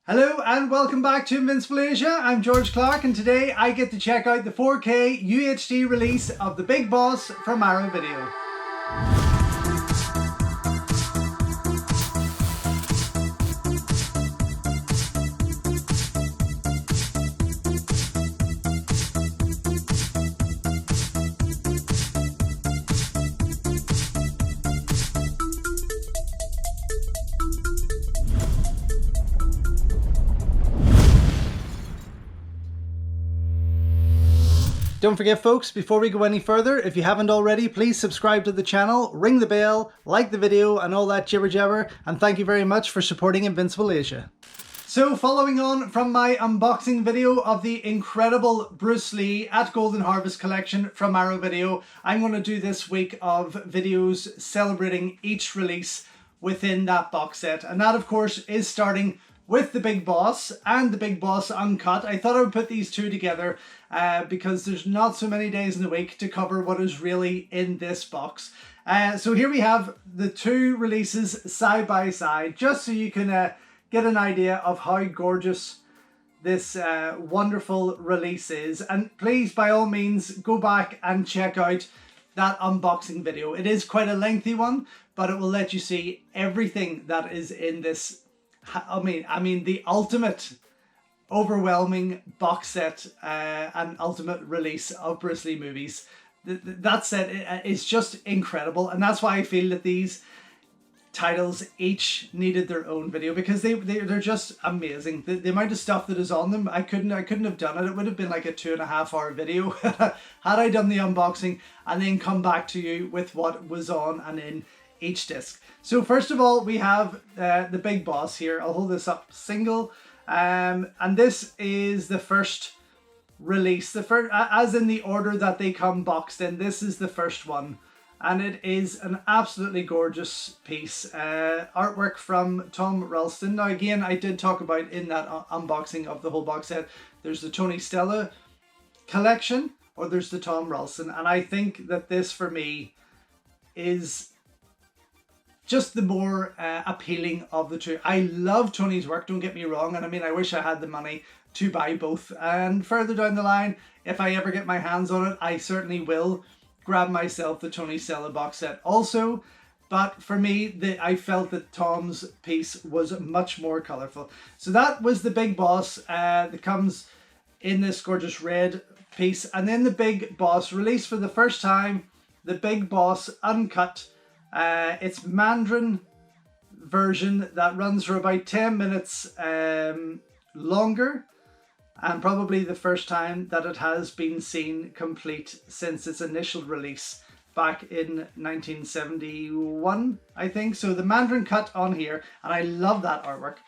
Hello and welcome back to Invincible Asia. I'm George Clark and today I get to check out the 4K UHD release of The Big Boss from Arrow Video. Don't forget folks, before we go any further, if you haven't already, please subscribe to the channel, ring the bell, like the video and all that jibber jabber, and thank you very much for supporting Invincible Asia. So following on from my unboxing video of the incredible Bruce Lee at Golden Harvest collection from Arrow Video, I'm going to do this week of videos celebrating each release within that box set. And that of course is starting with The Big Boss and The Big Boss Uncut. I thought I would put these two together because there's not so many days in the week to cover what is really in this box. So here we have the two releases side by side, just so you can get an idea of how gorgeous this wonderful release is. And please, by all means, go back and check out that unboxing video. It is quite a lengthy one, but it will let you see everything that is in this. I mean, the ultimate overwhelming box set and ultimate release of Bruce Lee movies. That set is just incredible, and that's why I feel that these titles each needed their own video, because they're just amazing. The amount of stuff that is on them, I couldn't have done it. It would have been like a 2.5 hour video had I done the unboxing and then come back to you with what was on and in each disc. So first of all, we have The Big Boss here. I'll hold this up single, and this is the first release, the first, as in the order that they come boxed in. This is the first one, and it is an absolutely gorgeous piece. Artwork from Tom Ralston. Now again, I did talk about in that unboxing of the whole box set, there's the Tony Stella collection, or there's the Tom Ralston, and I think that this for me is just the more appealing of the two. I love Tony's work, don't get me wrong, and I mean, I wish I had the money to buy both. And further down the line, if I ever get my hands on it, I certainly will grab myself the Tony Stella box set also. But for me, I felt that Tom's piece was much more colourful. So that was The Big Boss that comes in this gorgeous red piece. And then The Big Boss, released for the first time, The Big Boss Uncut. It's Mandarin version that runs for about 10 minutes longer, and probably the first time that it has been seen complete since its initial release back in 1971, I think. So the Mandarin Cut on here, and I love that artwork.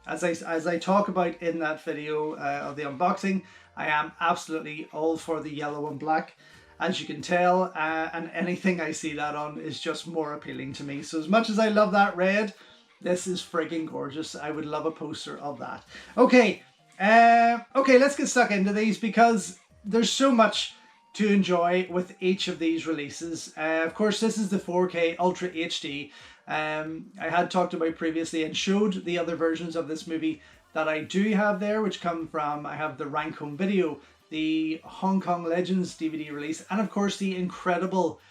As I talk about in that video of the unboxing, I am absolutely all for the yellow and black, as you can tell, and anything I see that on is just more appealing to me. So as much as I love that red, this is friggin' gorgeous. I would love a poster of that. Okay, let's get stuck into these, because there's so much to enjoy with each of these releases. Of course, this is the 4K Ultra HD. I had talked about previously and showed the other versions of this movie that I do have there, which come from, I have the Rank Home Video, the Hong Kong Legends DVD release, and of course the incredible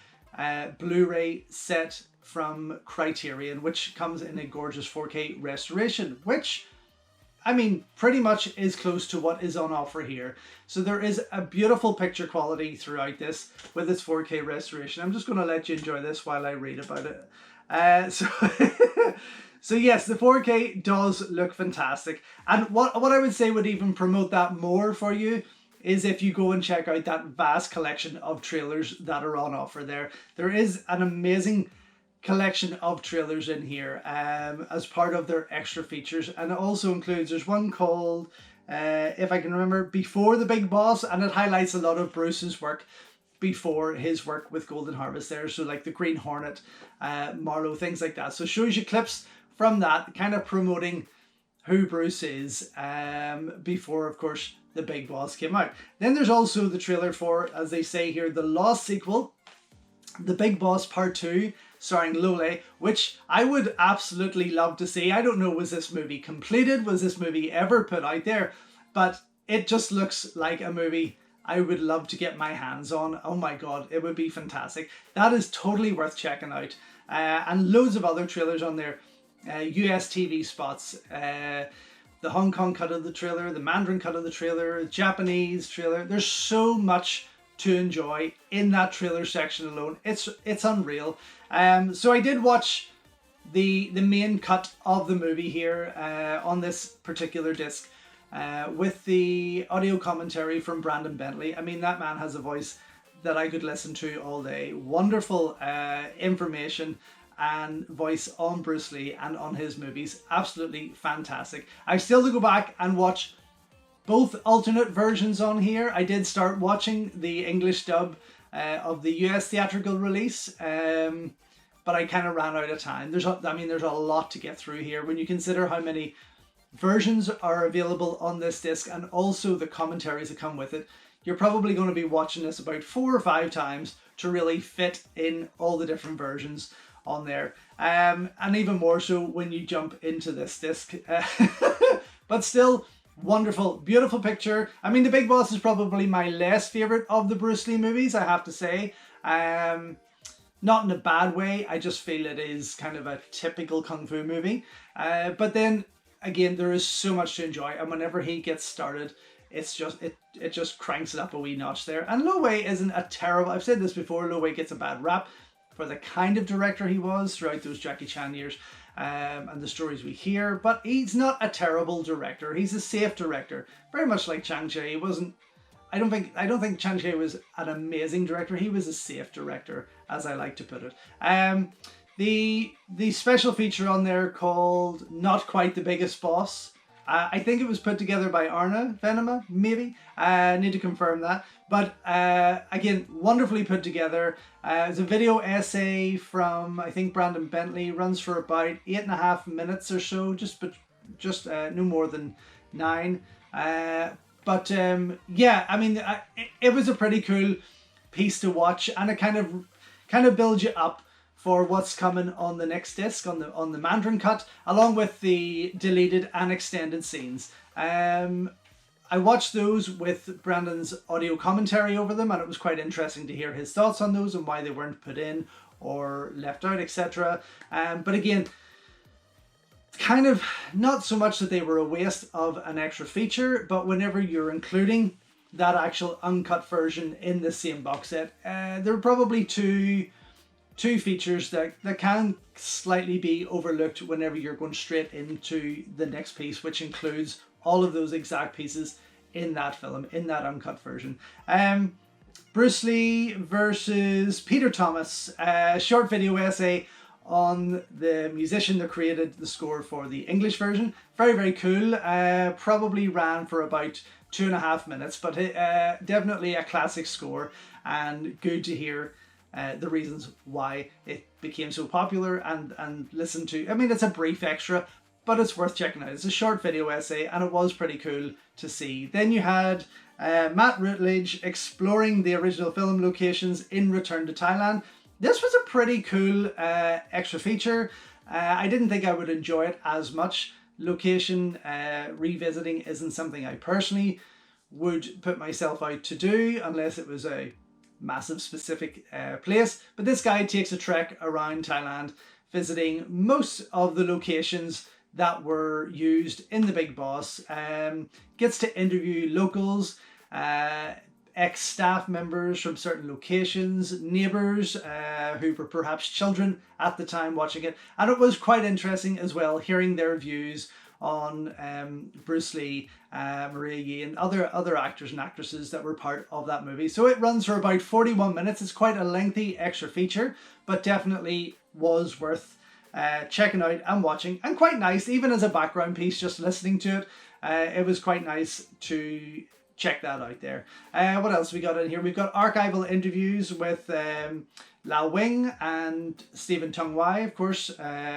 Blu-ray set from Criterion, which comes in a gorgeous 4K restoration, which, I mean, pretty much is close to what is on offer here. So there is a beautiful picture quality throughout this with this 4K restoration. I'm just going to let you enjoy this while I read about it. So yes, the 4K does look fantastic, and what I would say would even promote that more for you is if you go and check out that vast collection of trailers that are on offer there. There is an amazing collection of trailers in here as part of their extra features, and it also includes, there's one called, if I can remember, Before the Big Boss, and it highlights a lot of Bruce's work before his work with Golden Harvest there, so like the Green Hornet, Marlowe, things like that. So it shows you clips from that, kind of promoting who Bruce is before, of course, The Big Boss came out. Then there's also the trailer for, as they say here, the Lost sequel, The Big Boss Part 2, starring Lo Wei, which I would absolutely love to see. I don't know, was this movie completed? Was this movie ever put out there? But it just looks like a movie I would love to get my hands on. Oh my god, it would be fantastic. That is totally worth checking out. And loads of other trailers on there. US TV spots, the Hong Kong cut of the trailer, the Mandarin cut of the trailer, Japanese trailer. There's so much to enjoy in that trailer section alone. It's unreal. So I did watch the main cut of the movie here on this particular disc with the audio commentary from Brandon Bentley. I mean, that man has a voice that I could listen to all day. Wonderful information and voice on Bruce Lee and on his movies. Absolutely fantastic. I still have to go back and watch both alternate versions on here. I did start watching the English dub of the US theatrical release, but I kind of ran out of time. There's a lot to get through here when you consider how many versions are available on this disc and also the commentaries that come with it. You're probably going to be watching this about 4 or 5 times to really fit in all the different versions on there, and even more so when you jump into this disc. But still, wonderful, beautiful picture. I mean, The Big Boss is probably my less favorite of the Bruce Lee movies, I have to say. Not in a bad way, I just feel it is kind of a typical kung fu movie. But then again, there is so much to enjoy, and whenever he gets started, it's just it just cranks it up a wee notch there. And Lo Wei isn't a terrible, I've said this before, Lo Wei gets a bad rap for the kind of director he was throughout those Jackie Chan years, and the stories we hear, but he's not a terrible director. He's a safe director, very much like Chang Cheh. He wasn't, I don't think Chang Cheh was an amazing director. He was a safe director, as I like to put it. The special feature on there called Not Quite the Biggest Boss, I think it was put together by Arna Venema, maybe. I need to confirm that. But again, wonderfully put together. It's a video essay from, I think, Brandon Bentley. Runs for about 8.5 minutes or so, just no more than 9. Yeah, I mean, it was a pretty cool piece to watch, and it kind of builds you up for what's coming on the next disc, on the Mandarin Cut, along with the deleted and extended scenes. I watched those with Brandon's audio commentary over them, and it was quite interesting to hear his thoughts on those and why they weren't put in or left out, etc. But again, kind of not so much that they were a waste of an extra feature, but whenever you're including that actual uncut version in the same box set, there are probably two features that can slightly be overlooked whenever you're going straight into the next piece, which includes all of those exact pieces in that film, in that uncut version. Bruce Lee versus Peter Thomas, a short video essay on the musician that created the score for the English version. Very, very cool. Probably ran for about 2.5 minutes, but definitely a classic score, and good to hear the reasons why it became so popular and listen to. I mean, it's a brief extra, but it's worth checking out. It's a short video essay, and it was pretty cool to see. Then you had Matt Rutledge exploring the original film locations in Return to Thailand. This was a pretty cool extra feature. I didn't think I would enjoy it as much. Location revisiting isn't something I personally would put myself out to do unless it was a massive specific place. But this guy takes a trek around Thailand, visiting most of the locations that were used in The Big Boss. Gets to interview locals, ex-staff members from certain locations, neighbours who were perhaps children at the time watching it. And it was quite interesting as well, hearing their views on Bruce Lee, Maria Yi, and other actors and actresses that were part of that movie. So it runs for about 41 minutes. It's quite a lengthy extra feature, but definitely was worth checking out and watching, and quite nice, even as a background piece, just listening to it. It was quite nice to check that out there. What else we got in here? We've got archival interviews with Lo Wei and Stephen Tung Wai, of course.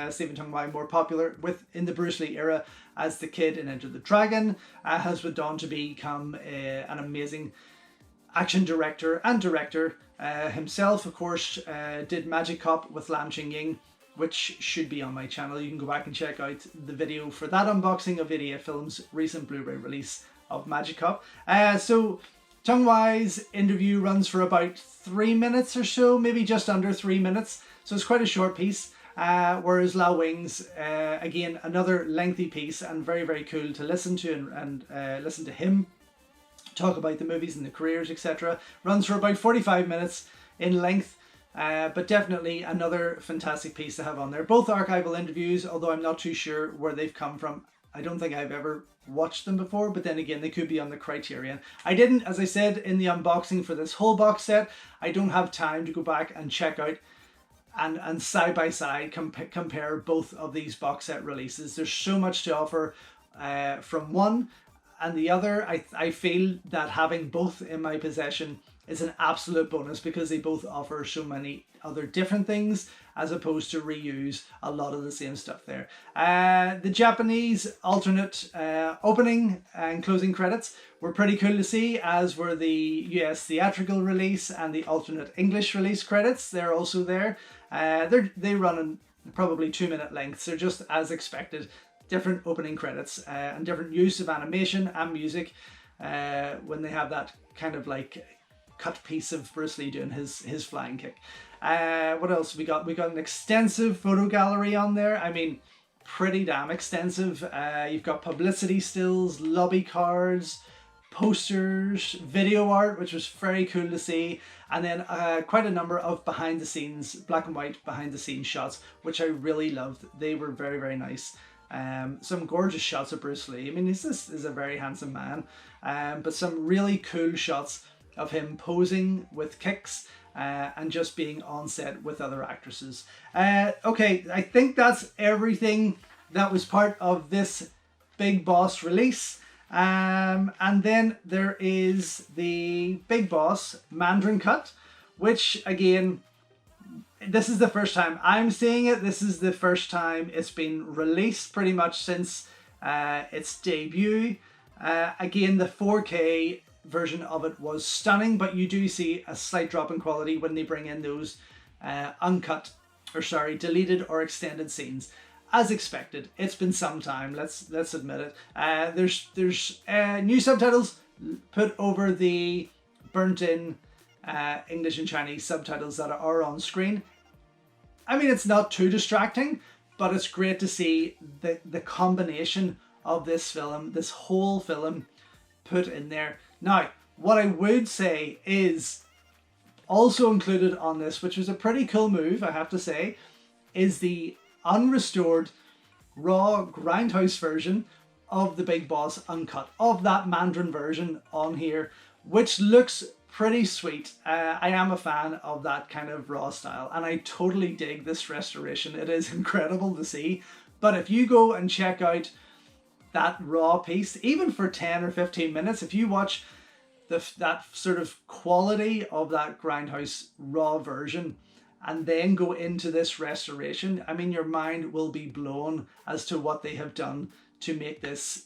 Stephen Tung Wai more popular in the Bruce Lee era as the kid in Enter the Dragon, has went on to become an amazing action director and director himself, of course, did Magic Cop with Lam Ching Ying, which should be on my channel. You can go back and check out the video for that unboxing of 88 Films' recent Blu-ray release of Magic Cop. So Tung Wei's interview runs for about 3 minutes or so, maybe just under 3 minutes. So it's quite a short piece. Whereas Lo Wei's, again, another lengthy piece and very, very cool to listen to and listen to him talk about the movies and the careers, etc. Runs for about 45 minutes in length, but definitely another fantastic piece to have on there. Both archival interviews, although I'm not too sure where they've come from. I don't think I've ever watched them before, but then again, they could be on the Criterion. I didn't, as I said in the unboxing for this whole box set, I don't have time to go back and check out and side by side compare both of these box set releases. There's so much to offer from one and the other. I feel that having both in my possession is an absolute bonus because they both offer so many other different things as opposed to reuse a lot of the same stuff there. The Japanese alternate opening and closing credits were pretty cool to see, as were the US theatrical release and the alternate English release credits. They're also there. They run in probably 2-minute lengths. They're just as expected. Different opening credits and different use of animation and music when they have that kind of like cut piece of Bruce Lee doing his flying kick. What else we got? We got an extensive photo gallery on there. I mean, pretty damn extensive. You've got publicity stills, lobby cards, posters, video art, which was very cool to see, and then quite a number of behind the scenes, black and white behind the scenes shots, which I really loved. They were very, very nice. Some gorgeous shots of Bruce Lee. I mean, this is a very handsome man, but some really cool shots of him posing with kicks and just being on set with other actresses. Okay, I think that's everything that was part of this Big Boss release. And then there is the Big Boss Mandarin Cut, which again, this is the first time I'm seeing it. This is the first time it's been released pretty much since its debut. Again, the 4K version of it was stunning, but you do see a slight drop in quality when they bring in those deleted or extended scenes. As expected, it's been some time. Let's admit it. There's new subtitles put over the burnt-in English and Chinese subtitles that are on screen. I mean, it's not too distracting, but it's great to see the combination of this film, this whole film, put in there. Now, what I would say is also included on this, which was a pretty cool move, I have to say, is the unrestored raw grindhouse version of the Big Boss uncut, of that Mandarin version on here, which looks pretty sweet. I am a fan of that kind of raw style, and I totally dig this restoration. It is incredible to see. But if you go and check out that raw piece, even for 10 or 15 minutes, if you watch that sort of quality of that grindhouse raw version and then go into this restoration, I mean, your mind will be blown as to what they have done to make this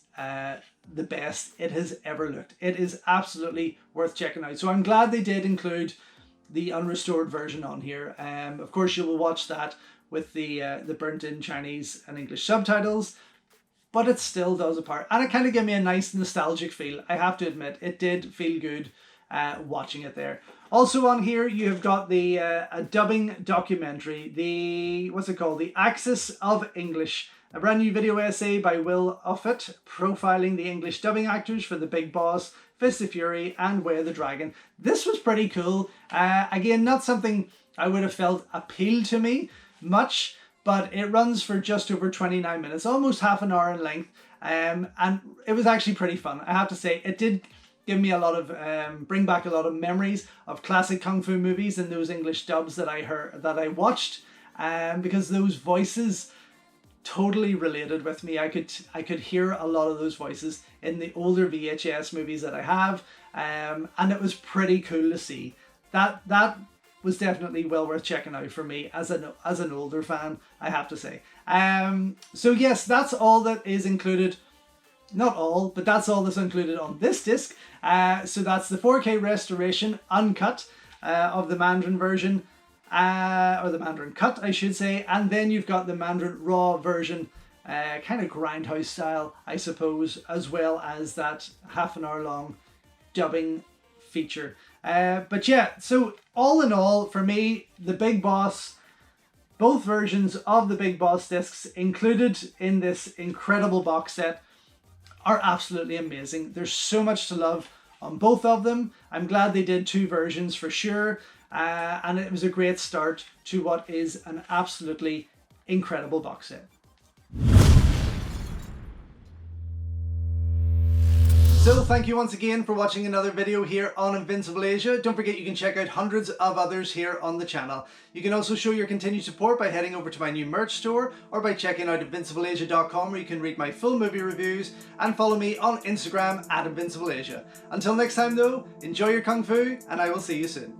the best it has ever looked. It is absolutely worth checking out. So I'm glad they did include the unrestored version on here. Of course, you will watch that with the burnt-in Chinese and English subtitles, but it still does a part. And it kind of gave me a nice nostalgic feel. I have to admit, it did feel good watching it there. Also on here, you have got the a dubbing documentary, the, what's it called? The Axis of English. A brand new video essay by Will Offit profiling the English dubbing actors for The Big Boss, Fist of Fury and Way of the Dragon. This was pretty cool. Again, not something I would have felt appealed to me much, but it runs for just over 29 minutes, almost half an hour in length. And it was actually pretty fun. I have to say, it did give me a lot of, bring back a lot of memories of classic Kung Fu movies and those English dubs that I watched, because those voices totally related with me. I could hear a lot of those voices in the older VHS movies that I have, and it was pretty cool to see. That was definitely well worth checking out for me as an older fan, I have to say. So yes, that's all that is included Not all, but that's all that's included on this disc. So that's the 4K restoration uncut of the Mandarin version, or the Mandarin Cut, I should say, and then you've got the Mandarin Raw version, kind of grindhouse style, I suppose, as well as that half an hour long dubbing feature. But yeah, so all in all, for me, the Big Boss, both versions of the Big Boss discs included in this incredible box set are absolutely amazing. There's so much to love on both of them. I'm glad they did two versions for sure. And it was a great start to what is an absolutely incredible box set. So thank you once again for watching another video here on Invincible Asia. Don't forget you can check out hundreds of others here on the channel. You can also show your continued support by heading over to my new merch store or by checking out invincibleasia.com, where you can read my full movie reviews and follow me on Instagram @InvincibleAsia. Until next time though, enjoy your Kung Fu and I will see you soon.